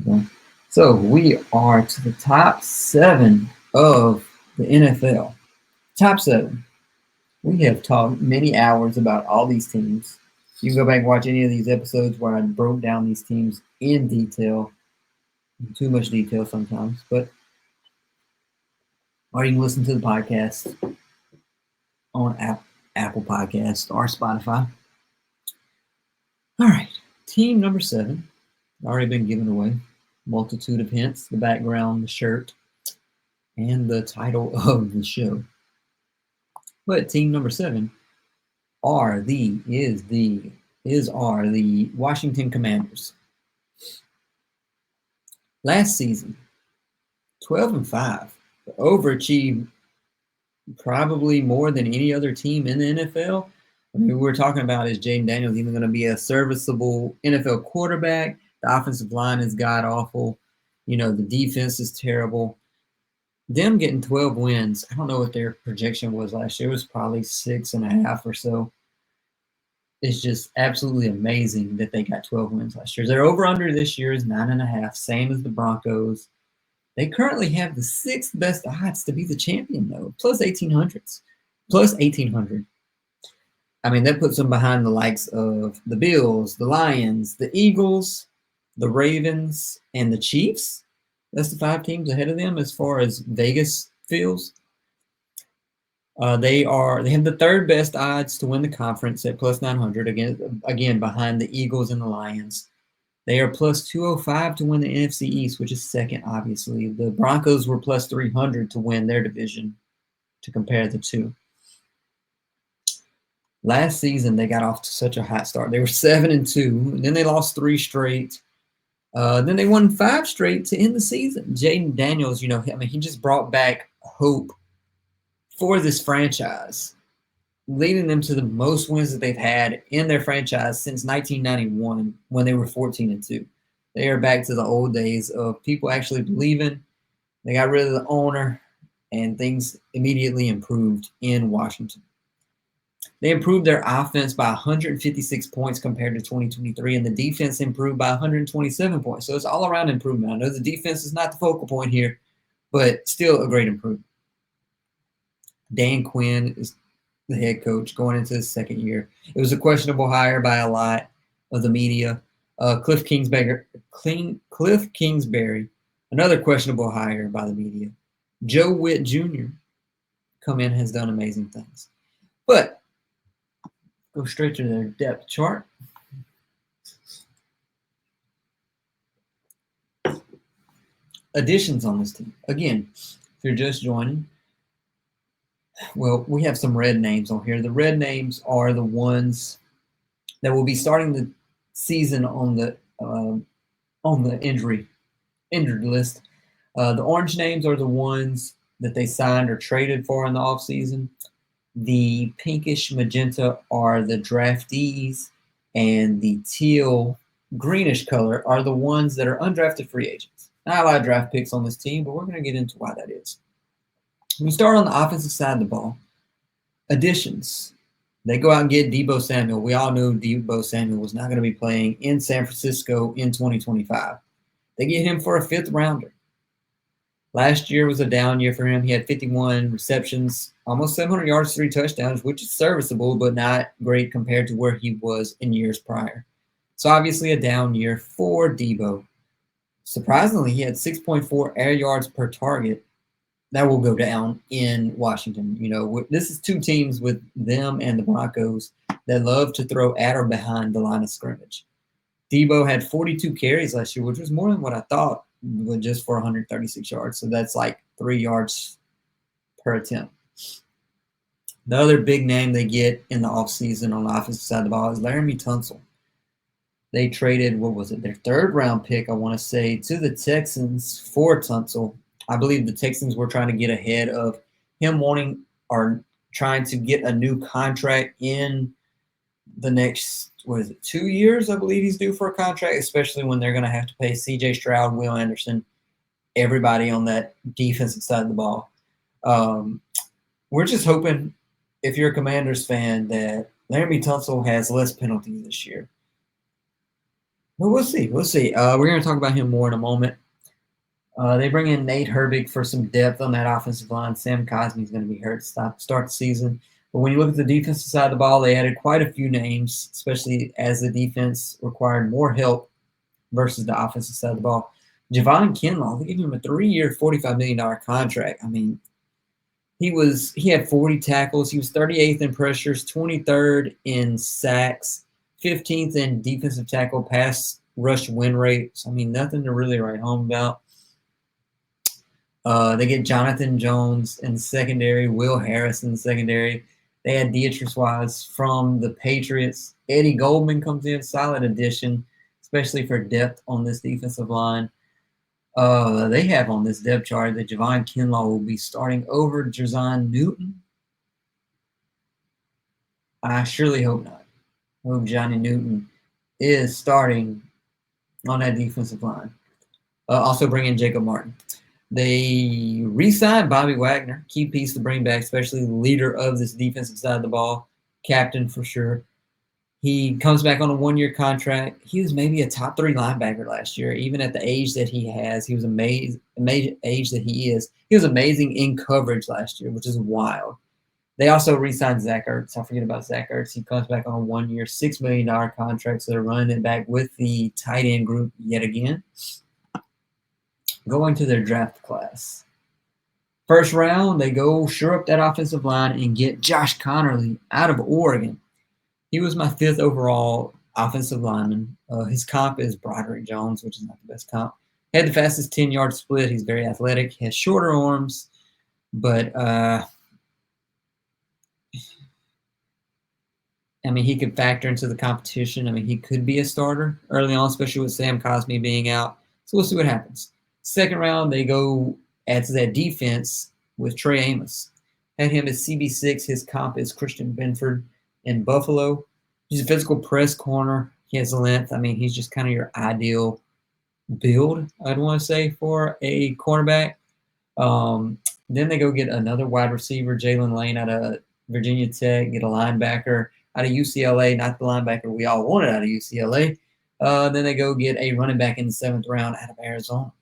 Okay. So we are to the top 7 of the NFL. Top 7. We have talked many hours about all these teams. You can go back and watch any of these episodes where I broke down these teams in detail, too much detail sometimes, or you can listen to the podcast on Apple Podcast or Spotify. All right, team number 7, already been given away. Multitude of hints, the background, the shirt, and the title of the show. But team number 7 are the Washington Commanders. Last season, 12-5, overachieved probably more than any other team in the NFL. I mean, we're talking about is Jayden Daniels even going to be a serviceable NFL quarterback? The offensive line is god awful. The defense is terrible. Them getting 12 wins, I don't know what their projection was last year. It was probably 6.5 or so. It's just absolutely amazing that they got 12 wins last year. Their over-under this year is 9.5, same as the Broncos. They currently have the 6th best odds to be the champion, though, plus 1,800s. Plus 1,800. I mean, that puts them behind the likes of the Bills, the Lions, the Eagles, the Ravens, and the Chiefs. That's the 5 teams ahead of them as far as Vegas feels. They have the 3rd best odds to win the conference at plus 900, again behind the Eagles and the Lions. They are plus 205 to win the NFC East, which is 2nd, obviously. The Broncos were plus 300 to win their division, to compare the two. Last season, they got off to such a hot start. They were 7-2, and then they lost 3 straight. Then they won 5 straight to end the season. Jayden Daniels, he just brought back hope for this franchise, leading them to the most wins that they've had in their franchise since 1991 when they were 14-2. They are back to the old days of people actually believing. They got rid of the owner, and things immediately improved in Washington. They improved their offense by 156 points compared to 2023, and the defense improved by 127 points. So it's all around improvement. I know the defense is not the focal point here, but still a great improvement. Dan Quinn is the head coach going into his 2nd year. It was a questionable hire by a lot of the media. Cliff Kingsbury, another questionable hire by the media. Joe Witt Jr. come in, has done amazing things. But go straight to their depth chart. Additions on this team. Again, if you're just joining, well, we have some red names on here. The red names are the ones that will be starting the season on the injured list. The orange names are the ones that they signed or traded for in the offseason. The pinkish magenta are the draftees, and the teal greenish color are the ones that are undrafted free agents. Not a lot of draft picks on this team, but we're going to get into why that is. We start on the offensive side of the ball. Additions. They go out and get Deebo Samuel. We all knew Deebo Samuel was not going to be playing in San Francisco in 2025. They get him for a 5th rounder. Last year was a down year for him. He had 51 receptions, almost 700 yards, 3 touchdowns, which is serviceable, but not great compared to where he was in years prior. So obviously a down year for Deebo. Surprisingly, he had 6.4 air yards per target. That will go down in Washington. This is 2 teams with them and the Broncos that love to throw at or behind the line of scrimmage. Deebo had 42 carries last year, which was more than what I thought, with just for 136 yards. So that's like 3 yards per attempt. The other big name they get in the offseason on the offensive side of the ball is Laramie Tunsil. They traded, their 3rd round pick, I want to say, to the Texans for Tunsil. I believe the Texans were trying to get ahead of him trying to get a new contract in the next, 2 years? I believe he's due for a contract, especially when they're going to have to pay C.J. Stroud, Will Anderson, everybody on that defensive side of the ball. We're just hoping, if you're a Commanders fan, that Laramie Tunsil has less penalties this year. But we'll see. We'll see. We're going to talk about him more in a moment. They bring in Nate Herbig for some depth on that offensive line. Sam Cosmi's going to be hurt to start the season. But when you look at the defensive side of the ball, they added quite a few names, especially as the defense required more help versus the offensive side of the ball. Javon Kinlaw, they gave him a 3-year, $45 million contract. I mean, he had 40 tackles. He was 38th in pressures, 23rd in sacks, 15th in defensive tackle pass rush win rates. I mean, nothing to really write home about. They get Jonathan Jones in the secondary, Will Harris in the secondary. They had Deatrice Wise from the Patriots. Eddie Goldman comes in, solid addition, especially for depth on this defensive line. They have on this depth chart that Javon Kinlaw will be starting over Jazon Newton. I surely hope not. I hope Johnny Newton is starting on that defensive line. Also bring in Jacob Martin. They re-signed Bobby Wagner, key piece to bring back, especially the leader of this defensive side of the ball, captain for sure. He comes back on a 1-year contract. He was maybe a top 3 linebacker last year, even at the age that he has. He was amazing age that he is. He was amazing in coverage last year, which is wild. They also re-signed Zach Ertz. I forget about Zach Ertz. He comes back on a 1-year, $6 million contract, so they're running it back with the tight end group yet again. Going to their draft class. First round, they go shore up that offensive line and get Josh Connerly out of Oregon. He was my 5th overall offensive lineman. His comp is Broderick Jones, which is not the best comp. Had the fastest 10-yard split. He's very athletic. He has shorter arms, but he could factor into the competition. He could be a starter early on, especially with Sam Cosmi being out. So we'll see what happens. Second round, they go add to that defense with Trey Amos. Had him at CB6. His comp is Christian Benford in Buffalo. He's a physical press corner. He has length. He's just kind of your ideal build, I'd want to say, for a cornerback. Then they go get another wide receiver, Jalen Lane, out of Virginia Tech, get a linebacker out of UCLA, not the linebacker we all wanted out of UCLA. Then they go get a running back in the 7th round out of Arizona.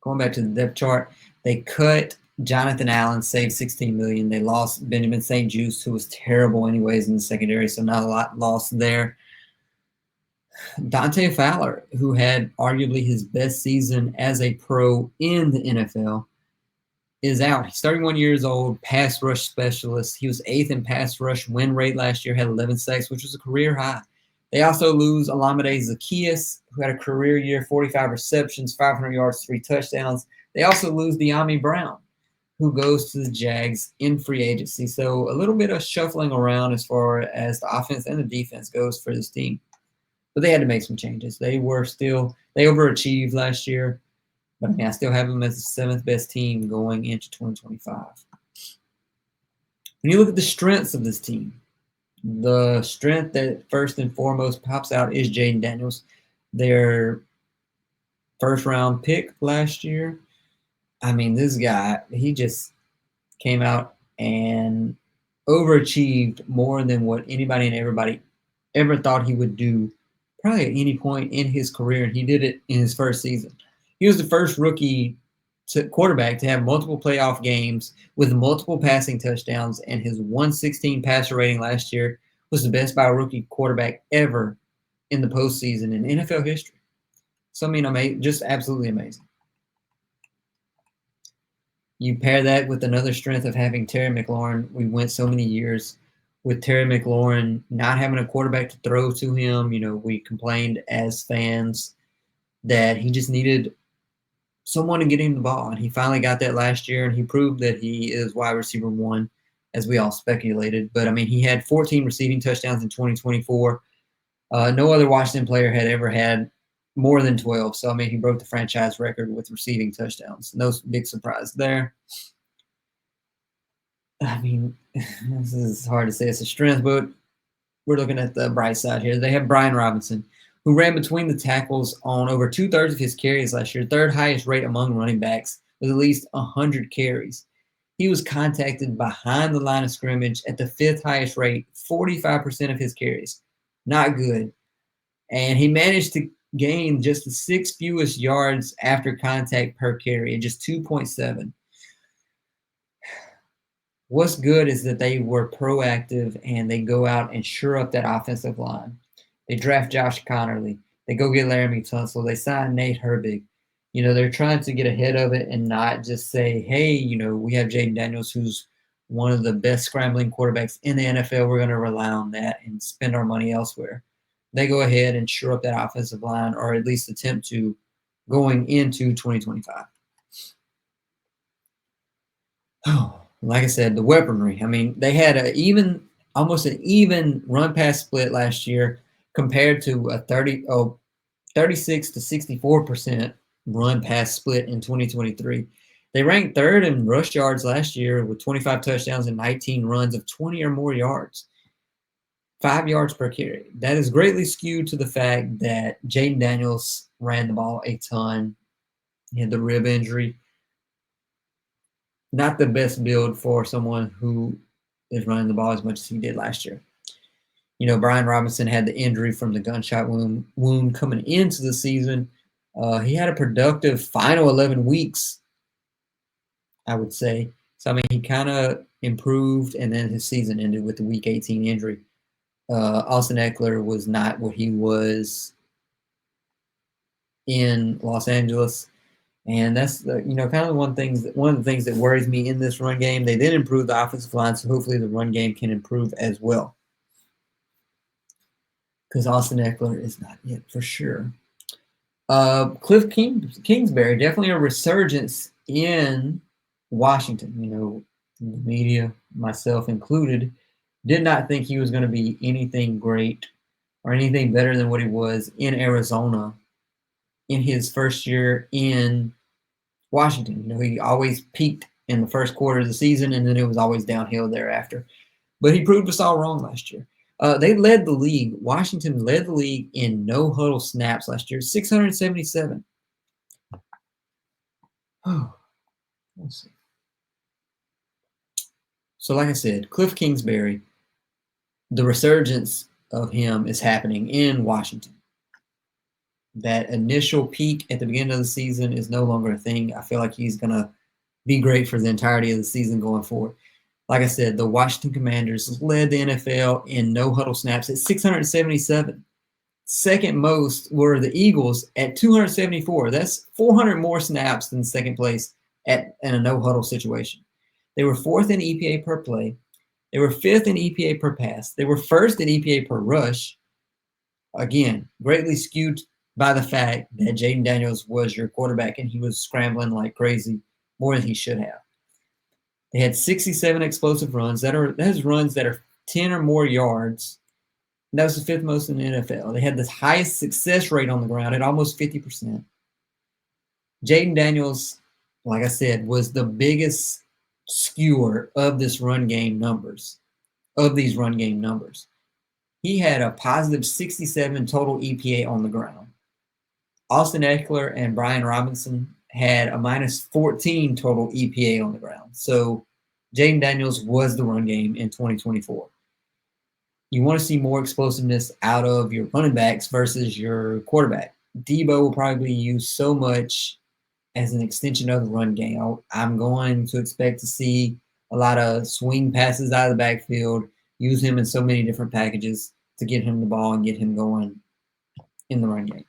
Going back to the depth chart, they cut Jonathan Allen, saved $16 million. They lost Benjamin St. Juste, who was terrible anyways in the secondary, so not a lot lost there. Dante Fowler, who had arguably his best season as a pro in the NFL, is out. He's 31 years old, pass rush specialist. He was 8th in pass rush win rate last year, had 11 sacks, which was a career high. They also lose Olamide Zaccheaus, who had a career year, 45 receptions, 500 yards, 3 touchdowns. They also lose De'Ami Brown, who goes to the Jags in free agency. So a little bit of shuffling around as far as the offense and the defense goes for this team. But they had to make some changes. They overachieved last year. But I still have them as the 7th best team going into 2025. When you look at the strengths of this team, the strength that first and foremost pops out is Jayden Daniels, their first-round pick last year. This guy, he just came out and overachieved more than what anybody and everybody ever thought he would do probably at any point in his career, and he did it in his first season. He was the first rookie quarterback to have multiple playoff games with multiple passing touchdowns, and his 116 passer rating last year was the best by a rookie quarterback ever in the postseason in NFL history. So, just absolutely amazing. You pair that with another strength of having Terry McLaurin. We went so many years with Terry McLaurin not having a quarterback to throw to him. We complained as fans that he just needed someone to get him the ball, and he finally got that last year, and he proved that he is wide receiver 1, as we all speculated. But, he had 14 receiving touchdowns in 2024. No other Washington player had ever had more than 12. So, he broke the franchise record with receiving touchdowns. No big surprise there. This is hard to say it's a strength, but we're looking at the bright side here. They have Brian Robinson, who ran between the tackles on over 2/3 of his carries last year, 3rd highest rate among running backs with at least 100 carries. He was contacted behind the line of scrimmage at the 5th highest rate, 45% of his carries. Not good. And he managed to gain just the 6th fewest yards after contact per carry at just 2.7. What's good is that they were proactive and they go out and shore up that offensive line. They draft Josh Connerly. They go get Laramie Tunsil. They sign Nate Herbig. They're trying to get ahead of it and not just say, hey, we have Jayden Daniels, who's one of the best scrambling quarterbacks in the NFL. We're going to rely on that and spend our money elsewhere. They go ahead and shore up that offensive line, or at least attempt to, going into 2025. Oh, like I said, the weaponry. I mean, they had almost an even run pass split last year compared to a 36 to 64% run pass split in 2023. They ranked third in rush yards last year with 25 touchdowns and 19 runs of 20 or more yards. 5 yards per carry. That is greatly skewed to the fact that Jayden Daniels ran the ball a ton. He had the rib injury. Not the best build for someone who is running the ball as much as he did last year. Brian Robinson had the injury from the gunshot wound coming into the season. He had a productive final 11 weeks, I would say. So, I mean, he kind of improved, and then his season ended with the Week 18 injury. Austin Eckler was not what he was in Los Angeles. And that's kind of one of the things that worries me in this run game. They did improve the offensive line, so hopefully the run game can improve as well. Because Austin Eckler is not yet for sure. Cliff Kingsbury, definitely a resurgence in Washington. The media, myself included, did not think he was going to be anything great or anything better than what he was in Arizona in his first year in Washington. He always peaked in the first quarter of the season, and then it was always downhill thereafter. But he proved us all wrong last year. They led the league. Washington led the league in no-huddle snaps last year, 677. Oh, let's see. So like I said, Cliff Kingsbury, the resurgence of him is happening in Washington. That initial peak at the beginning of the season is no longer a thing. I feel like he's going to be great for the entirety of the season going forward. Like I said, the Washington Commanders led the NFL in no-huddle snaps at 677. Second most were the Eagles at 274. That's 400 more snaps than second place in a no-huddle situation. They were fourth in EPA per play. They were fifth in EPA per pass. They were first in EPA per rush. Again, greatly skewed by the fact that Jayden Daniels was your quarterback and he was scrambling like crazy more than he should have. They had 67 explosive runs. That's runs that are 10 or more yards. That was the fifth most in the NFL. They had the highest success rate on the ground at almost 50%. Jayden Daniels, like I said, was the biggest skewer of these run game numbers. He had a positive 67 total EPA on the ground. Austin Eckler and Brian Robinson had a minus 14 total EPA on the ground. So Jayden Daniels was the run game in 2024. You want to see more explosiveness out of your running backs versus your quarterback. Debo will probably be used so much as an extension of the run game. I'm going to expect to see a lot of swing passes out of the backfield, use him in so many different packages to get him the ball and get him going in the run game.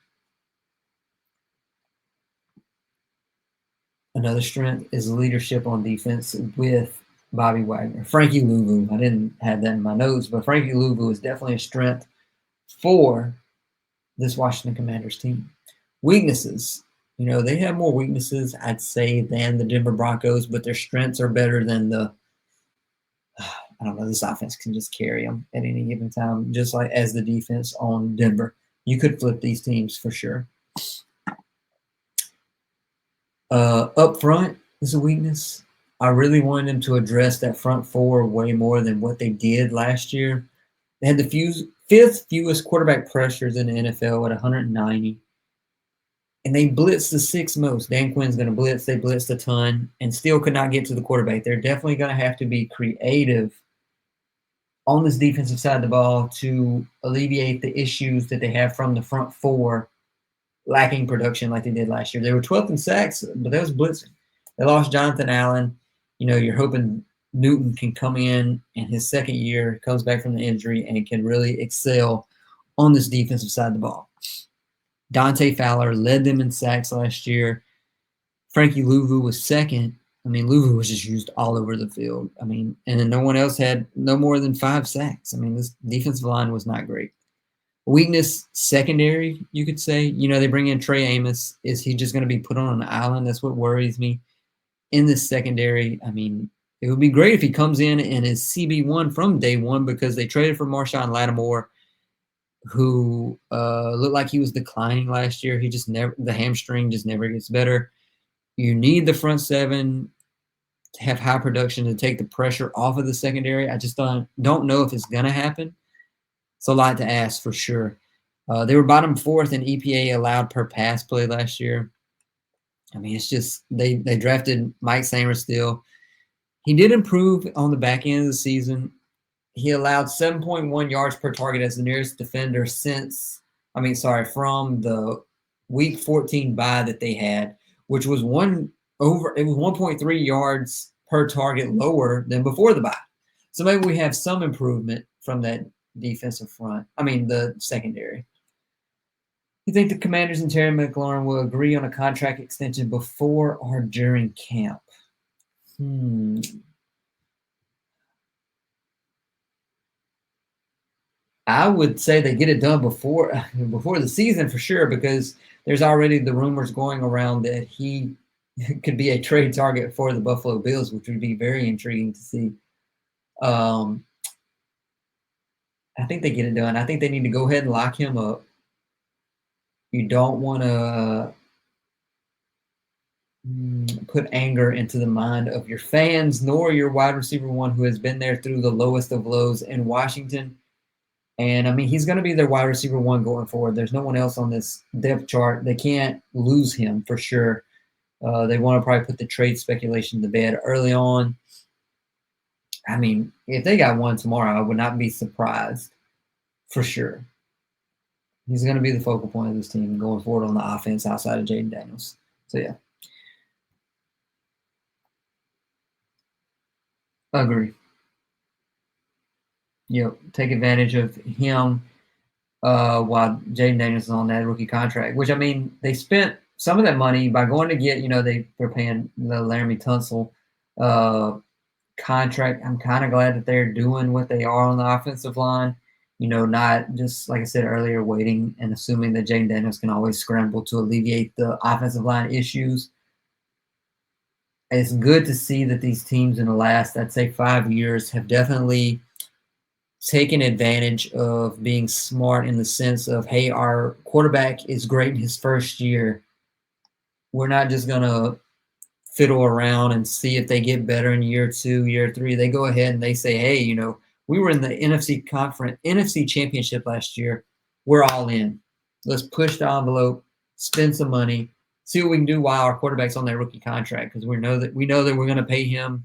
Another strength is leadership on defense with Bobby Wagner. Frankie Louvu, I didn't have that in my notes, but Frankie Louvu is definitely a strength for this Washington Commanders team. Weaknesses. They have more weaknesses, I'd say, than the Denver Broncos, but their strengths are better than this offense can just carry them at any given time, just like as the defense on Denver. You could flip these teams for sure. Up front is a weakness. I really wanted them to address that front four way more than what they did last year. They had the fifth fewest quarterback pressures in the NFL at 190. And they blitzed the sixth most. Dan Quinn's going to blitz. They blitzed a ton and still could not get to the quarterback. They're definitely going to have to be creative on this defensive side of the ball to alleviate the issues that they have from the front four lacking production like they did last year. They were 12th in sacks, but that was blitzing. They lost Jonathan Allen. You're hoping Newton can come in his second year, comes back from the injury, and can really excel on this defensive side of the ball. Dante Fowler led them in sacks last year. Frankie Louvu was second. Louvu was just used all over the field. And then no one else had no more than 5 sacks. This defensive line was not great. Weakness secondary, you could say. They bring in Trey Amos. Is he just going to be put on an island? That's what worries me. In this secondary, it would be great if he comes in and is CB1 from day one, because they traded for Marshawn Lattimore, who looked like he was declining last year. The hamstring just never gets better. You need the front seven to have high production to take the pressure off of the secondary. I just don't know if it's going to happen. It's a lot to ask for sure. They were bottom 4th in EPA allowed per pass play last year. It's just they drafted Mike Sainristil. He did improve on the back end of the season. He allowed 7.1 yards per target as the nearest defender from the week 14 bye that they had, which was 1.3 yards per target lower than before the bye. So maybe we have some improvement from that defensive front. The secondary. You think the Commanders and Terry McLaurin will agree on a contract extension before or during camp? I would say they get it done before the season for sure, because there's already the rumors going around that he could be a trade target for the Buffalo Bills, which would be very intriguing to see. I think they get it done. I think they need to go ahead and lock him up. You don't want to put anger into the mind of your fans, nor your wide receiver one, who has been there through the lowest of lows in Washington. And, he's going to be their wide receiver one going forward. There's no one else on this depth chart. They can't lose him for sure. They want to probably put the trade speculation to bed early on. If they got one tomorrow, I would not be surprised for sure. He's going to be the focal point of this team going forward on the offense outside of Jayden Daniels. So, yeah. Agree. Take advantage of him while Jayden Daniels is on that rookie contract, which, they spent some of that money by going to get, they're paying the Laramie Tunsil contract. I'm kind of glad that they're doing what they are on the offensive line. Not just, like I said earlier, waiting and assuming that Jayden Daniels can always scramble to alleviate the offensive line issues. It's good to see that these teams in the last, I'd say, 5 years have definitely taken advantage of being smart in the sense of, hey, our quarterback is great in his first year. We're not just going to fiddle around and see if they get better in year 2, year 3. They go ahead and they say, hey, we were in the NFC Championship last year. We're all in. Let's push the envelope, spend some money, see what we can do while our quarterback's on that rookie contract, because we know that we're going to pay him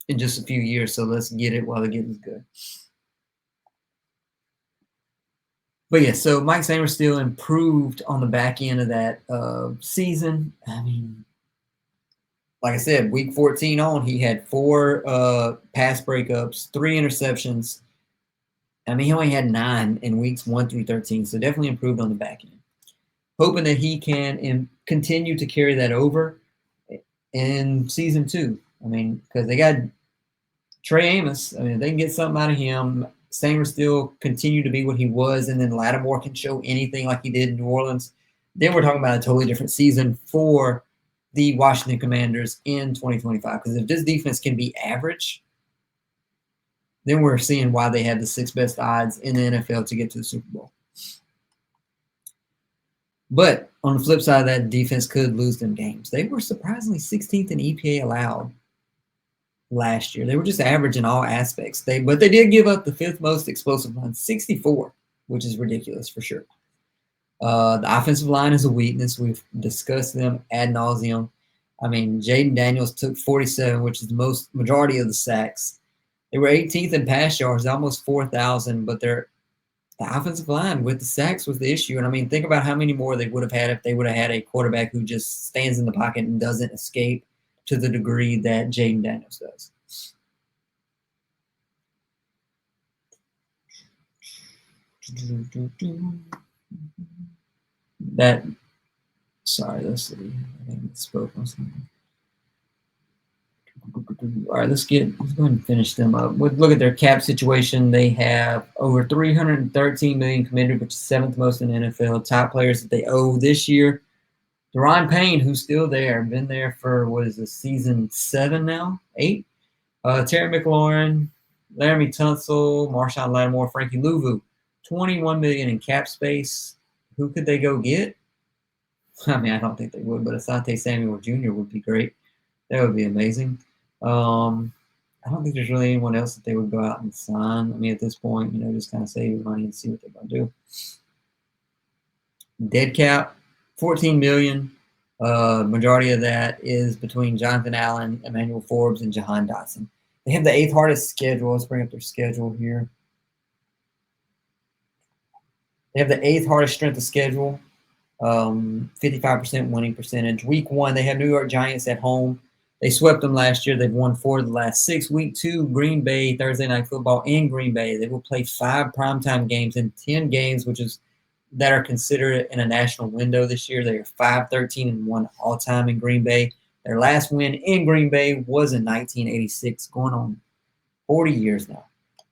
in just a few years. So let's get it while the getting's good. But yeah, so Mike Sainristil improved on the back end of that season. Like I said, week 14 on, he had 4 pass breakups, 3 interceptions. He only had 9 in weeks 1 through 13, so definitely improved on the back end. Hoping that he can continue to carry that over in season 2. Because they got Trey Amos. If they can get something out of him, Sainristil continue to be what he was, and then Lattimore can show anything like he did in New Orleans, then we're talking about a totally different season for the Washington Commanders in 2025. Because if this defense can be average, then we're seeing why they have the 6th best odds in the NFL to get to the Super Bowl. But on the flip side, that defense could lose them games. They were surprisingly 16th in EPA allowed last year. They were just average in all aspects. But they did give up the 5th most explosive runs, 64, which is ridiculous for sure. The offensive line is a weakness. We've discussed them ad nauseum. Jayden Daniels took 47, which is the majority of the sacks. They were 18th in pass yards, almost 4,000, but the offensive line with the sacks was the issue. And I mean, think about how many more they would have had if they would have had a quarterback who just stands in the pocket and doesn't escape to the degree that Jayden Daniels does. Sorry, let's see. I spoke on something. All right, let's go ahead and finish them up. Look at their cap situation. They have over 313 million committed, which is seventh most in the NFL. Top players that they owe this year: Deron Payne, who's still there, been there for what is this, season 7 now, 8. Terry McLaurin, Laramie Tunsil, Marshawn Lattimore, Frankie Louvu. 21 million in cap space. Who could they go get? I mean, I don't think they would, but Asante Samuel Jr. would be great. That would be amazing. I don't think there's really anyone else that they would go out and sign. I mean, at this point, just kind of save your money and see what they're going to do. Dead cap, 14 million. Majority of that is between Jonathan Allen, Emmanuel Forbes, and Jahan Dotson. They have the 8th hardest schedule. Let's bring up their schedule here. They have the 8th hardest strength of schedule, 55% winning percentage. Week 1, they have New York Giants at home. They swept them last year. They've won 4 of the last 6. Week 2, Green Bay, Thursday Night Football in Green Bay. They will play 5 primetime games in 10 games, that are considered in a national window this year. They are 5-13-1 all-time in Green Bay. Their last win in Green Bay was in 1986, going on 40 years now.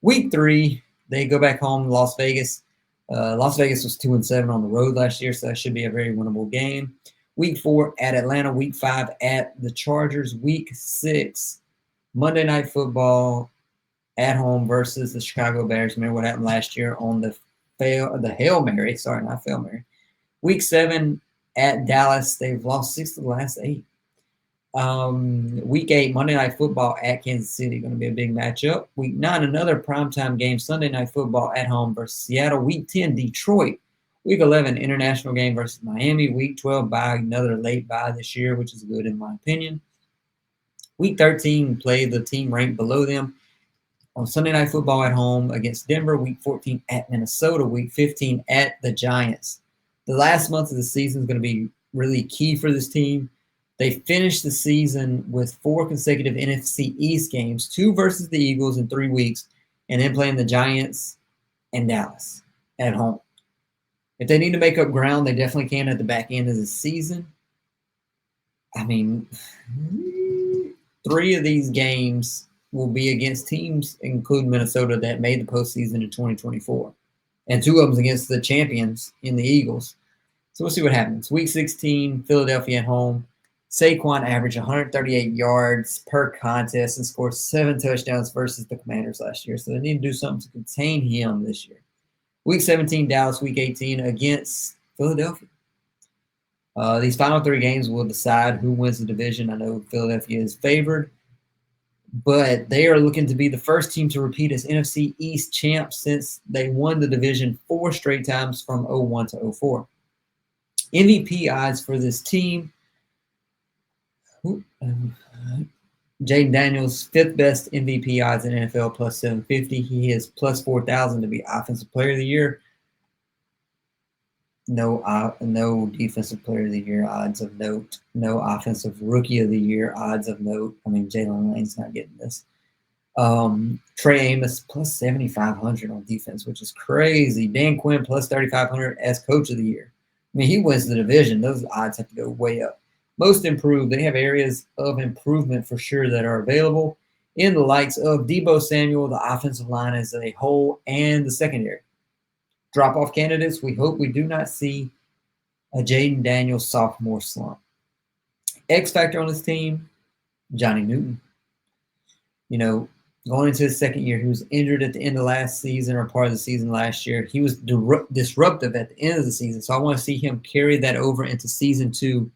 Week 3, they go back home to Las Vegas. Las Vegas was 2-7 on the road last year, so that should be a very winnable game. Week 4 at Atlanta. Week 5 at the Chargers. Week 6, Monday Night Football at home versus the Chicago Bears. Remember what happened last year on the Hail Mary. Sorry, not Fail Mary. Week 7 at Dallas. They've lost 6 of the last 8. Week 8, Monday Night Football at Kansas City. Going to be a big matchup. Week 9, another primetime game, Sunday Night Football at home versus Seattle. Week 10, Detroit. Week 11, international game versus Miami. Week 12, another late bye this year, which is good in my opinion. Week 13, play the team ranked below them on Sunday Night Football at home against Denver. Week 14 at Minnesota. Week 15 at the Giants. The last month of the season is going to be really key for this team. They finished the season with 4 consecutive NFC East games, 2 versus the Eagles in 3 weeks, and then playing the Giants and Dallas at home. If they need to make up ground, they definitely can at the back end of the season. I mean, 3 of these games will be against teams, including Minnesota, that made the postseason in 2024. And 2 of them against the champions in the Eagles. So we'll see what happens. Week 16, Philadelphia at home. Saquon averaged 138 yards per contest and scored 7 touchdowns versus the Commanders last year. So they need to do something to contain him this year. Week 17, Dallas. Week 18 against Philadelphia. These final 3 games will decide who wins the division. I know Philadelphia is favored, but they are looking to be the first team to repeat as NFC East champs since they won the division 4 straight times from 01 to 04. MVP odds for this team. Jayden Daniels, 5th best MVP odds in NFL, plus 750. He is plus 4,000 to be Offensive Player of the Year. No Defensive Player of the Year odds of note. No Offensive Rookie of the Year odds of note. I mean, Jalen Lane's not getting this. Trey Amos, plus 7,500 on defense, which is crazy. Dan Quinn, plus 3,500 as Coach of the Year. I mean, he wins the division. Those odds have to go way up. Most improved, they have areas of improvement for sure that are available in the likes of Deebo Samuel, the offensive line as a whole, and the secondary. Drop-off candidates, we hope we do not see a Jayden Daniels sophomore slump. X factor on his team, Johnny Newton. Going into his second year, he was injured at the end of last season or part of the season last year. He was disruptive at the end of the season, so I want to see him carry that over into season 2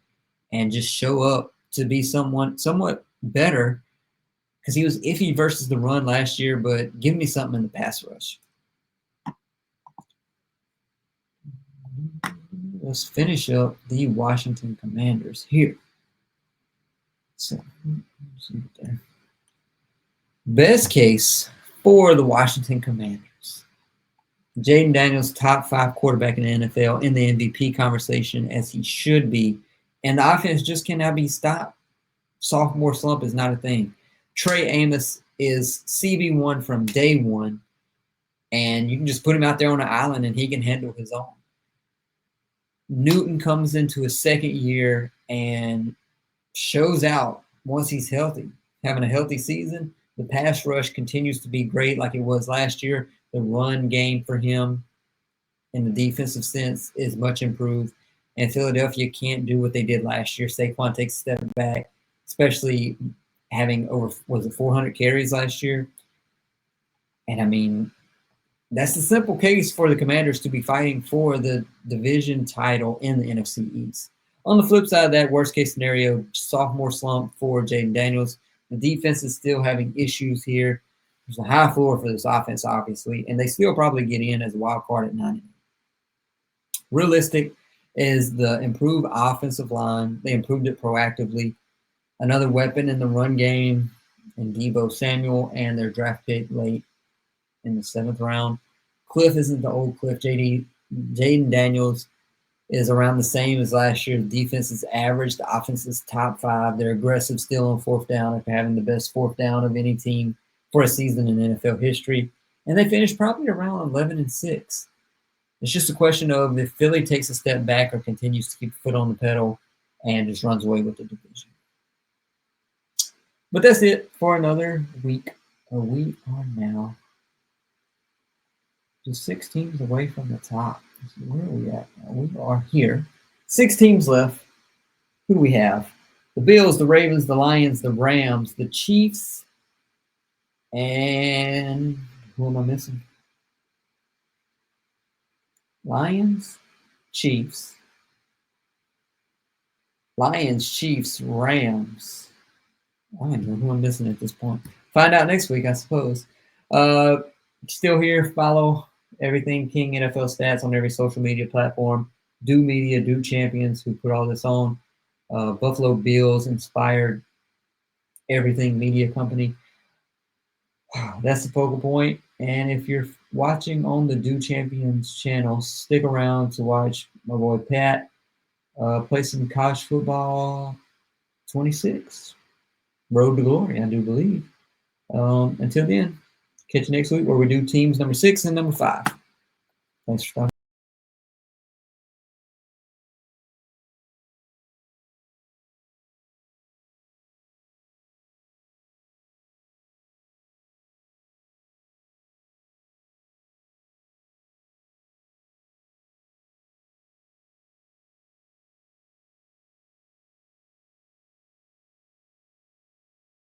and just show up to be somewhat better, because he was iffy versus the run last year, but give me something in the pass rush. Let's finish up the Washington Commanders here. So, there. Best case for the Washington Commanders. Jayden Daniels, top 5 quarterback in the NFL, in the MVP conversation, as he should be. And the offense just cannot be stopped. Sophomore slump is not a thing. Trey Amos is CB1 from day one. And you can just put him out there on an island and he can handle his own. Newton comes into his second year and shows out once he's healthy, having a healthy season. The pass rush continues to be great like it was last year. The run game for him in the defensive sense is much improved. And Philadelphia can't do what they did last year. Saquon takes a step back, especially having over, was it 400 carries last year? And I mean, that's the simple case for the Commanders to be fighting for the division title in the NFC East. On the flip side of that, worst case scenario, sophomore slump for Jayden Daniels. The defense is still having issues here. There's a high floor for this offense, obviously, and they still probably get in as a wild card at 9. Realistic is the improved offensive line. They improved it proactively. Another weapon in the run game in Deebo Samuel, and their draft pick late in the 7th round. Cliff isn't the old Cliff. Jayden Daniels is around the same as last year. The defense is average. The offense is top 5. They're aggressive still on 4th down after having the best 4th down of any team for a season in NFL history. And they finished probably around 11-6. It's just a question of if Philly takes a step back or continues to keep foot on the pedal and just runs away with the division. But that's it for another week. We are now just 6 teams away from the top. Where are we at now? We are here. 6 teams left. Who do we have? The Bills, the Ravens, the Lions, the Rams, the Chiefs, and who am I missing? Lions, Chiefs, Rams. I don't know who I'm missing at this point. Find out next week, I suppose. Still here. Follow everything King NFL Stats on every social media platform. Do Media, Do Champions, who put all this on. Buffalo Bills inspired everything media company. That's the focal point. And if you're watching on the Do Champions channel, stick around to watch my boy Pat play some college football 26. Road to glory, I do believe. Until then, catch you next week where we do teams number 6 and number 5. Thanks for stopping.